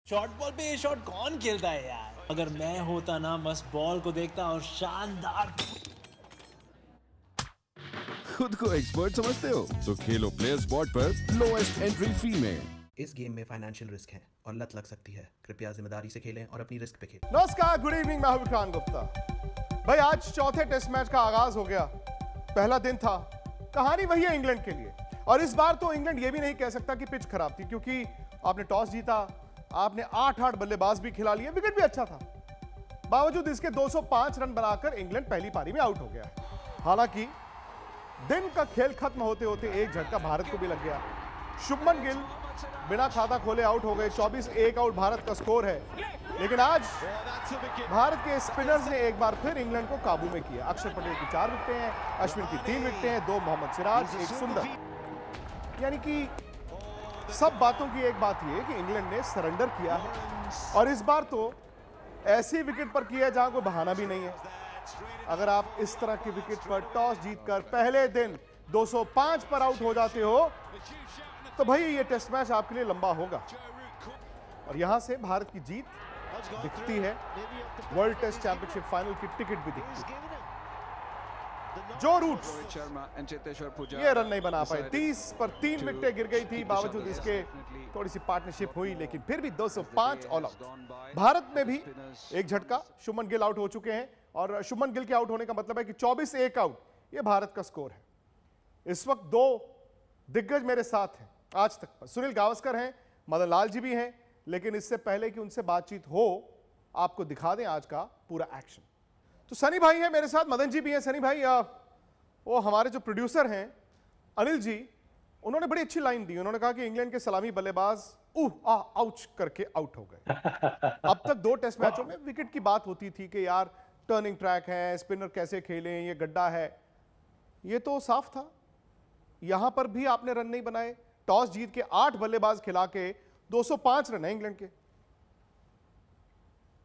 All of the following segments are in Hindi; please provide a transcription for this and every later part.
शॉर्ट बॉल पे ये शॉट कौन खेलता है यार। अगर मैं होता ना बस बॉल को देखता और शानदार। खुद को एक्सपर्ट समझते हो तो खेलो प्लेयर स्पॉट पर लोएस्ट एंट्री फी में। इस गेम में फाइनेंशियल रिस्क है और लत लग सकती है। कृपया जिम्मेदारी से खेलें और अपनी रिस्क पे खेलें। नमस्कार, गुड इवनिंग, मैं हूं विक्रांत गुप्ता। भाई आज चौथे टेस्ट मैच का आगाज हो गया। पहला दिन था, कहानी वही है इंग्लैंड के लिए। और इस बार तो इंग्लैंड ये भी नहीं कह सकता कि पिच खराब थी, क्योंकि आपने टॉस जीता, आपने 8 बल्लेबाज भी खिला लिए, विकेट भी अच्छा था। बावजूद इसके 205 रन बनाकर इंग्लैंड पहली पारी में आउट हो गया। हालांकि दिन का खेल खत्म होते होते एक झटका भारत को भी लग गया। शुभमन गिल बिना खाता खोले आउट हो गए। 24 एक आउट भारत का स्कोर है। लेकिन आज भारत के स्पिनर्स ने एक बार फिर इंग्लैंड को काबू में किया। अक्षर पटेल की 4 विकेटें हैं, अश्विन की 3 विकेटें हैं, 2 मोहम्मद सिराज, 1 सुंदर। यानी कि सब बातों की एक बात यह है कि इंग्लैंड ने सरेंडर किया है। और इस बार तो ऐसी विकेट पर किया जहां कोई बहाना भी नहीं है। अगर आप इस तरह की विकेट पर टॉस जीतकर पहले दिन 205 पर आउट हो जाते हो तो भाई ये टेस्ट मैच आपके लिए लंबा होगा। और यहां से भारत की जीत दिखती है। वर्ल्ड टेस्ट चैंपियनशिप फाइनल की टिकट भी दिखती है। जो रूट ये रन नहीं बना पाए। 30 पर 3 विकेटें गिर गई थी। बावजूद इसके थोड़ी सी पार्टनरशिप हुई, लेकिन फिर भी 205 ऑल आउट। भारत में भी एक झटका, शुभमन गिल आउट हो चुके हैं। और शुभमन गिल के आउट होने का मतलब है कि 24 एक आउट ये भारत का स्कोर है। इस वक्त 2 दिग्गज मेरे साथ हैं आज तक पर। सुनील गावस्कर हैं, मदन लाल जी भी हैं। लेकिन इससे पहले कि उनसे बातचीत हो, आपको दिखा दें आज का पूरा एक्शन। तो सनी भाई हैं मेरे साथ, मदन जी भी हैं। सनी भाई, वो हमारे जो प्रोड्यूसर हैं अनिल जी, उन्होंने बड़ी अच्छी लाइन दी। उन्होंने कहा कि इंग्लैंड के सलामी बल्लेबाज आउच करके आउट हो गए। अब तक 2 टेस्ट मैचों में विकेट की बात होती थी कि यार टर्निंग ट्रैक है, स्पिनर कैसे खेलें, ये गड्ढा है। ये तो साफ था। यहां पर भी आपने रन नहीं बनाए। टॉस जीत के 8 बल्लेबाज खिला के 205 रन है इंग्लैंड के।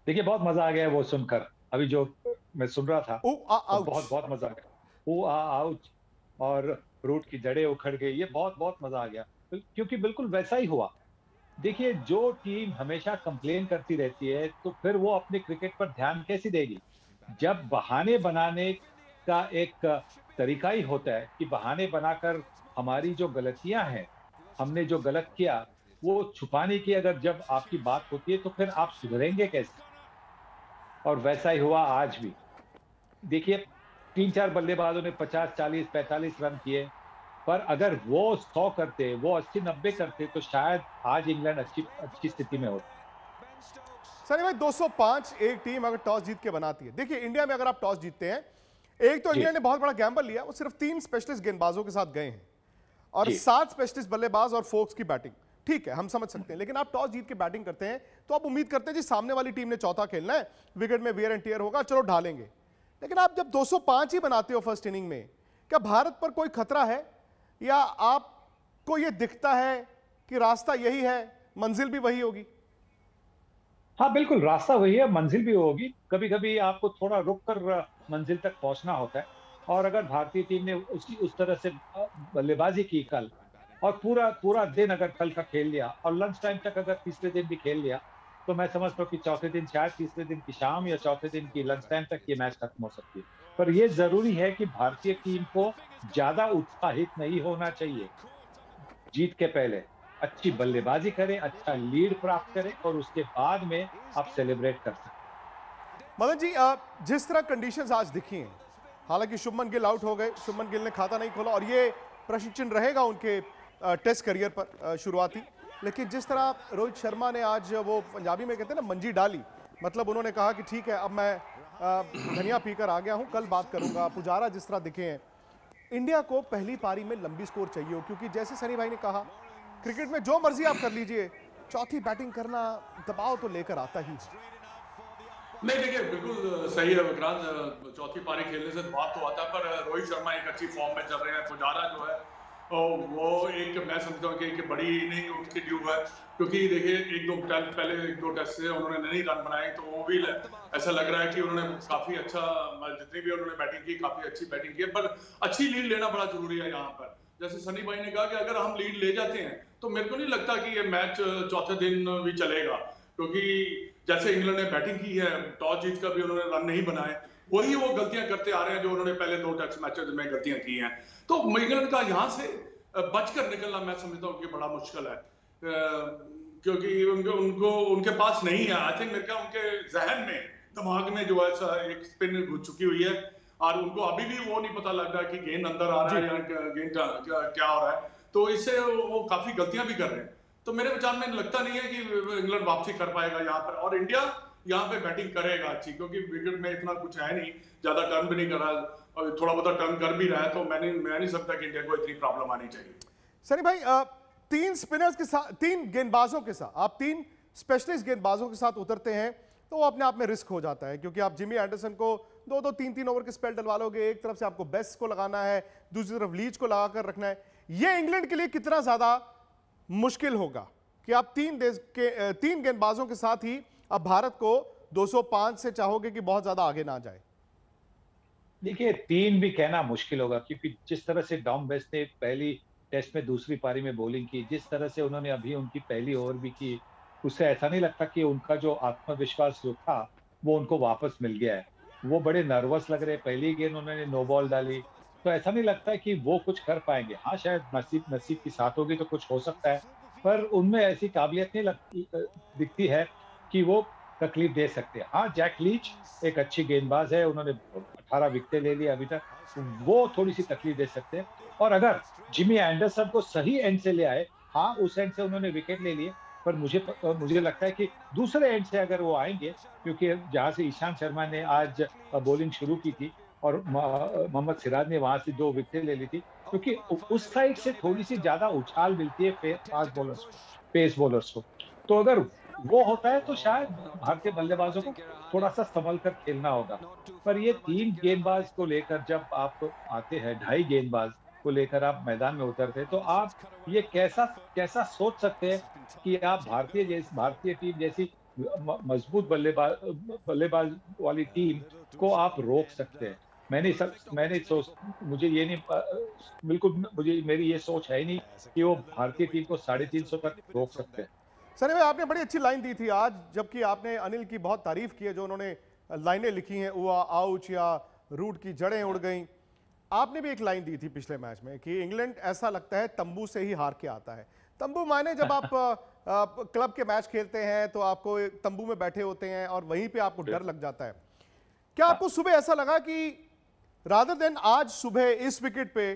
देखिए, बहुत मजा आ गया वो सुनकर। अभी जो मैं सुन रहा था तो बहुत मजा आ गया। आउच और रूट की जड़ें उखड़ गई, ये बहुत मजा आ गया। क्योंकि बिल्कुल वैसा ही हुआ। देखिए, जो टीम हमेशा कंप्लेन करती रहती है तो फिर वो अपने क्रिकेट पर ध्यान कैसे देगी। जब बहाने बनाने का एक तरीका ही होता है कि बहाने बनाकर हमारी जो गलतियां हैं, हमने जो गलत किया वो छुपाने की अगर जब आपकी बात होती है तो फिर आप सुधरेंगे कैसे। और वैसा ही हुआ आज भी। देखिए, 3-4 बल्लेबाजों ने 50, 40, 45 रन किए, पर अगर वो 100 करते, वो 80-90 करते तो शायद आज इंग्लैंड अच्छी स्थिति में होती। सनी भाई, 205 एक टीम अगर टॉस जीत के बनाती है। देखिए, इंडिया में अगर आप टॉस जीतते हैं, एक तो इंग्लैंड ने बहुत बड़ा गैम्बल लिया। वो सिर्फ 3 स्पेशलिस्ट गेंदबाजों के साथ गए हैं और 7 स्पेशलिस्ट बल्लेबाज और फोक्स की बैटिंग। ठीक है, हम समझ सकते हैं। लेकिन आप टॉस जीत के बैटिंग करते हैं तो आप उम्मीद करते हैं जी सामने वाली टीम ने चौथा खेलना है, विकेट में वेयर एंड टियर होगा, चलो ढालेंगे। लेकिन आप जब 205 ही बनाते हो फर्स्ट इनिंग में, क्या भारत पर कोई खतरा है या आपको यह दिखता है कि रास्ता यही है, मंजिल भी वही होगी? हाँ, बिल्कुल, रास्ता वही है, मंजिल भी होगी। कभी कभी आपको थोड़ा रुक कर मंजिल तक पहुंचना होता है। और अगर भारतीय टीम ने उस तरह से बल्लेबाजी की कल, और पूरा दिन अगर कल का खेल लिया और लंच टाइम तक अगर तीसरे दिन भी खेल लिया, तो मैं समझता हूँ कि चौथे दिन, शायद तीसरे दिन की शाम या चौथे दिन की लंच टाइम तक ये मैच खत्म हो सकती है। पर यह जरूरी है कि भारतीय टीम को ज्यादा उत्साहित नहीं होना चाहिए। जीत के पहले अच्छी बल्लेबाजी करें, अच्छा लीड प्राप्त करें और उसके बाद में आप सेलिब्रेट कर सकते। मदन जी, जिस तरह कंडीशंस आज दिखी हैं, हालांकि शुभमन गिल आउट हो गए, शुभमन गिल ने खाता नहीं खोला और ये प्रश्न चिन्ह रहेगा उनके टेस्ट करियर पर शुरुआती। लेकिन जिस तरह रोहित शर्मा ने आज, वो पंजाबी में कहते हैं ना, मंजी डाली, मतलब उन्होंने कहा कि ठीक है, अब मैं धनिया पीकर आ गया हूं, कल बात करूंगा। पुजारा जिस तरह दिखे हैं, इंडिया को पहली पारी में लंबी स्कोर चाहिए हो, क्योंकि जैसे सनी भाई ने कहा, क्रिकेट में जो मर्जी आप कर लीजिए, चौथी बैटिंग करना दबाव तो लेकर आता ही। नहीं, देखिए, बिल्कुल सही है विक्रांत। चौथी पारी खेलने से बात तो आता है, पर रोहित शर्मा एक अच्छी फॉर्म में चल रहे हैं। पुजारा जो है वो एक, मैं समझता हूँ कि बड़ी इनिंग उनकी ड्यू है। क्योंकि देखिए, 1-2 टेस्ट से उन्होंने नहीं रन बनाए, तो वो भी ऐसा लग रहा है कि उन्होंने काफी अच्छा, जितनी भी उन्होंने बैटिंग की, काफी अच्छी बैटिंग की है। पर अच्छी लीड लेना बड़ा जरूरी है यहाँ पर। जैसे सनी भाई ने कहा कि अगर हम लीड ले जाते हैं तो मेरे को नहीं लगता कि ये मैच चौथे दिन भी चलेगा। क्योंकि जैसे इंग्लैंड ने बैटिंग की है, टॉस जीत कर भी उन्होंने रन नहीं बनाए, वही वो गलतियां करते आ रहे हैं जो उन्होंने पहले 2 टेस्ट मैचेस में गलतियां की हैं। तो इंग्लैंड का यहाँ से बचकर निकलना मैं समझता हूँ कि बड़ा मुश्किल है, क्योंकि उनके पास नहीं है। आई थिंक मेरे ख्याल उनके जहन में, दिमाग में जो है एक स्पिन घुस चुकी हुई है और उनको अभी भी वो नहीं पता लग रहा कि गेंद अंदर आ रहा है या गेंद क्या हो रहा है, तो इससे वो काफी गलतियां भी कर रहे हैं। तो मेरे विचार में लगता नहीं है कि इंग्लैंड वापसी कर पाएगा यहाँ पर, और इंडिया यहाँ पे बैटिंग करेगा अच्छी, क्योंकि विकेट में इतना कुछ है नहीं, ज्यादा टर्न भी नहीं कर रहा, और थोड़ा बहुत टर्न कर भी रहा है, तो मैं नहीं सकता कि इंडिया को इतनी प्रॉब्लम आनी चाहिए। सनी भाई, 3 स्पिनर्स के साथ, 3 गेंदबाजों के साथ आप 3 स्पेशलिस्ट गेंदबाजों के साथ उतरते हैं तो वो अपने आप में रिस्क हो जाता है, क्योंकि आप जिमी एंडरसन को 2-2 3-3 ओवर के स्पेल डलवा लोगे, एक तरफ से आपको बेस्ट को लगाना है, दूसरी तरफ लीच को लगाकर रखना है। ये इंग्लैंड के लिए कितना ज्यादा मुश्किल होगा कि आप 3 गेंदबाजों के साथ ही अब भारत को 205 से चाहोगे कि बहुत ज्यादा आगे ना जाए? देखिए, 3 भी कहना मुश्किल होगा, क्योंकि जिस तरह से डॉम बेस्ट ने पहली टेस्ट में दूसरी पारी में बॉलिंग की, जिस तरह से उन्होंने अभी उनकी पहली ओवर भी की, उससे ऐसा नहीं लगता कि उनका जो आत्मविश्वास जो था वो उनको वापस मिल गया है। वो बड़े नर्वस लग रहे, पहली गेंद उन्होंने नो बॉल डाली, तो ऐसा नहीं लगता कि वो कुछ कर पाएंगे। हाँ, शायद नसीब की साथ होगी तो कुछ हो सकता है, पर उनमें ऐसी काबिलियत नहीं दिखती है कि वो तकलीफ दे सकते हैं। हाँ, जैक लीच एक अच्छी गेंदबाज है, उन्होंने 18 विकेटें ले ली अभी तक, वो थोड़ी सी तकलीफ दे सकते हैं। और अगर जिमी एंडरसन को सही एंड से ले आए, हाँ उस एंड से उन्होंने विकेट ले लिए, पर मुझे लगता है कि दूसरे एंड से अगर वो आएंगे, क्योंकि जहां से ईशांत शर्मा ने आज बॉलिंग शुरू की थी और मोहम्मद सिराज ने वहां से 2 विकेट ले ली थी, क्योंकि उस साइड से थोड़ी सी ज्यादा उछाल मिलती है पेस बॉलर्स को। तो अगर वो होता है तो शायद भारतीय बल्लेबाजों को थोड़ा सा संभल कर खेलना होगा। पर ये 3 गेंदबाज को लेकर जब आप आते हैं, 2.5 गेंदबाज को लेकर आप मैदान में उतरते हैं, तो आप ये कैसा सोच सकते हैं कि आप भारतीय टीम जैसी मजबूत बल्लेबाज वाली टीम को आप रोक सकते हैं। मेरी ये सोच है ही नहीं कि वो भारतीय टीम को 350 तक रोक सकते हैं। सनी भाई, आपने बड़ी अच्छी लाइन दी थी आज, जबकि आपने अनिल की बहुत तारीफ की है, जो उन्होंने लाइनें लिखी हैं, उआ आउच या रूट की जड़ें उड़ गई। आपने भी एक लाइन दी थी पिछले मैच में कि इंग्लैंड ऐसा लगता है तंबू से ही हार के आता है। तंबू माने जब आप क्लब के मैच खेलते हैं तो आपको तंबू में बैठे होते हैं और वहीं पे आपको डर लग जाता है। क्या आपको सुबह ऐसा लगा कि रादर देन आज सुबह इस विकेट पे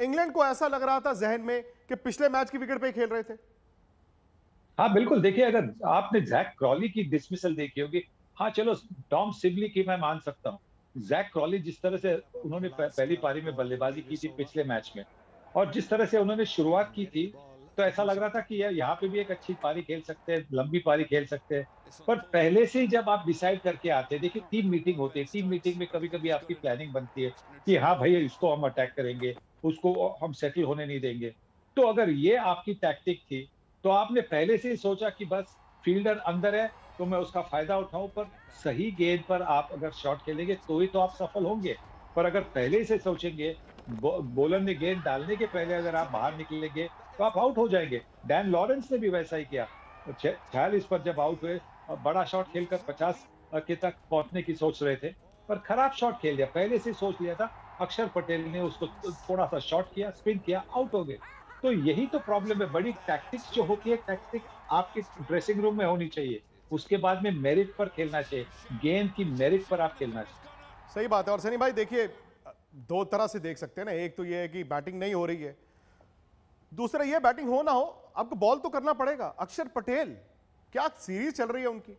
इंग्लैंड को ऐसा लग रहा था जहन में कि पिछले मैच की विकेट पे खेल रहे थे? हाँ बिल्कुल, देखिए अगर आपने जैक क्रॉली की डिसमिसल देखी होगी, हाँ चलो टॉम सिबली की मैं मान सकता हूँ, जैक क्रॉली जिस तरह से उन्होंने पहली पारी में बल्लेबाजी की थी पिछले मैच में, और जिस तरह से उन्होंने शुरुआत की थी, तो ऐसा लग रहा था कि यार यहाँ पे भी एक अच्छी पारी खेल सकते हैं, लंबी पारी खेल सकते हैं। पर पहले से ही जब आप डिसाइड करके आते हैं, देखिए टीम मीटिंग होती है, टीम मीटिंग में कभी कभी आपकी प्लानिंग बनती है कि हाँ भैया इसको हम अटैक करेंगे, उसको हम सेटल होने नहीं देंगे। तो अगर ये आपकी टैक्टिक थी तो आपने पहले से ही सोचा कि बस फील्डर अंदर है तो मैं उसका फायदा उठाऊं, पर सही गेंद पर आप अगर शॉट खेलेंगे तो ही तो आप सफल होंगे। पर अगर पहले से सोचेंगे, बॉलर ने गेंद डालने के पहले अगर आप बाहर निकलेंगे तो आप आउट हो जाएंगे। डैन लॉरेंस ने भी वैसा ही किया, 46 पर जब आउट हुए, बड़ा शॉट खेलकर 50 के तक पहुंचने की सोच रहे थे, पर खराब शॉट खेल लिया, पहले से सोच लिया था। अक्षर पटेल ने उसको थोड़ा सा शॉट किया, स्पिन किया, आउट हो गए। तो यही तो प्रॉब्लम है, बड़ी टैक्टिक्स जो होती है, टैक्टिक आपके ड्रेसिंग रूम में होनी चाहिए, उसके बाद में मेरिट पर खेलना चाहिए, गेंद की मेरिट पर आप खेलना चाहिए। सही बात है। और सनी भाई देखिए, 2 तरह से देख सकते हैं ना, एक तो ये है कि बैटिंग नहीं हो रही है, दूसरा ये बैटिंग हो ना हो आपको बॉल तो करना पड़ेगा। अक्षर पटेल क्या सीरीज चल रही है उनकी,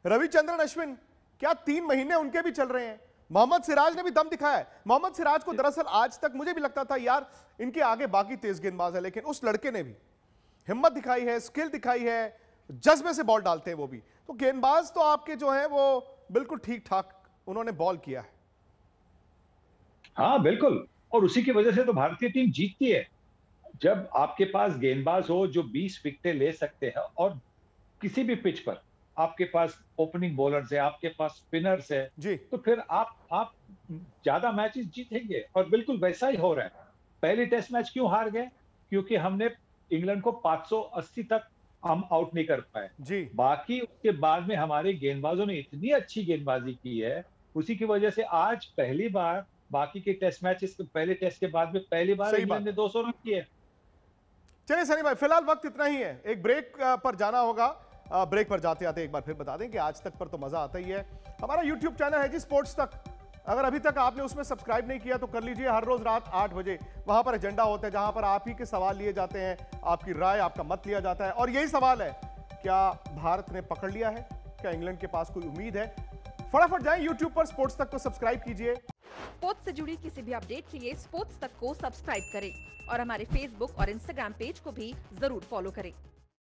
रविचंद्रन अश्विन क्या 3 महीने उनके भी चल रहे हैं, मोहम्मद सिराज ने भी दम दिखाया है। मोहम्मद सिराज को दरअसल आज तक मुझे भी लगता था यार इनके आगे बाकी तेज गेंदबाज है, लेकिन उस लड़के ने भी हिम्मत दिखाई है, स्किल दिखाई है, जज्बे से बॉल डालते हैं वो भी। तो गेंदबाज तो आपके जो है वो बिल्कुल ठीक ठाक उन्होंने बॉल किया है। हाँ बिल्कुल, और उसी की वजह से तो भारतीय टीम जीतती है। जब आपके पास गेंदबाज हो जो 20 विकेटें ले सकते हैं, और किसी भी पिच पर आपके पास ओपनिंग बॉलर्स है, आपके पास स्पिनर्स है जी, तो फिर आप ज्यादा मैचेस जीतेंगे। और बिल्कुल वैसा ही हो रहा है। पहली टेस्ट मैच क्यों हार गए? क्योंकि हमने इंग्लैंड को 580 तक हम आउट नहीं कर पाए जी। बाकी उसके बाद में हमारे गेंदबाजों ने इतनी अच्छी गेंदबाजी की है, उसी की वजह से आज पहली बार बाकी के टेस्ट मैचेस के पहले टेस्ट के बाद में पहली बार इंग्लैंड ने 200 रन किए। चलिए सनी भाई, फिलहाल वक्त इतना ही है, एक ब्रेक पर जाना होगा। ब्रेक पर जाते आते एक बार फिर बता दें कि आज तक पर तो मजा आता ही है। हमारा यूट्यूब चैनल है जी स्पोर्ट्स तक, अगर अभी तक आपने उसमें सब्सक्राइब नहीं किया तो कर लीजिए। हर रोज रात 8 बजे वहां पर एजेंडा होता है जहां पर आप ही के सवाल लिए जाते हैं, आपकी राय, आपका मत लिया जाता है। और यही सवाल है, क्या भारत ने पकड़ लिया है? क्या इंग्लैंड के पास कोई उम्मीद है? फटाफट जाएं यूट्यूब पर स्पोर्ट्स तक को सब्सक्राइब कीजिए। स्पोर्ट्स से जुड़ी किसी भी अपडेट के लिए स्पोर्ट्स तक को सब्सक्राइब करें और हमारे फेसबुक और इंस्टाग्राम पेज को भी जरूर फॉलो करें।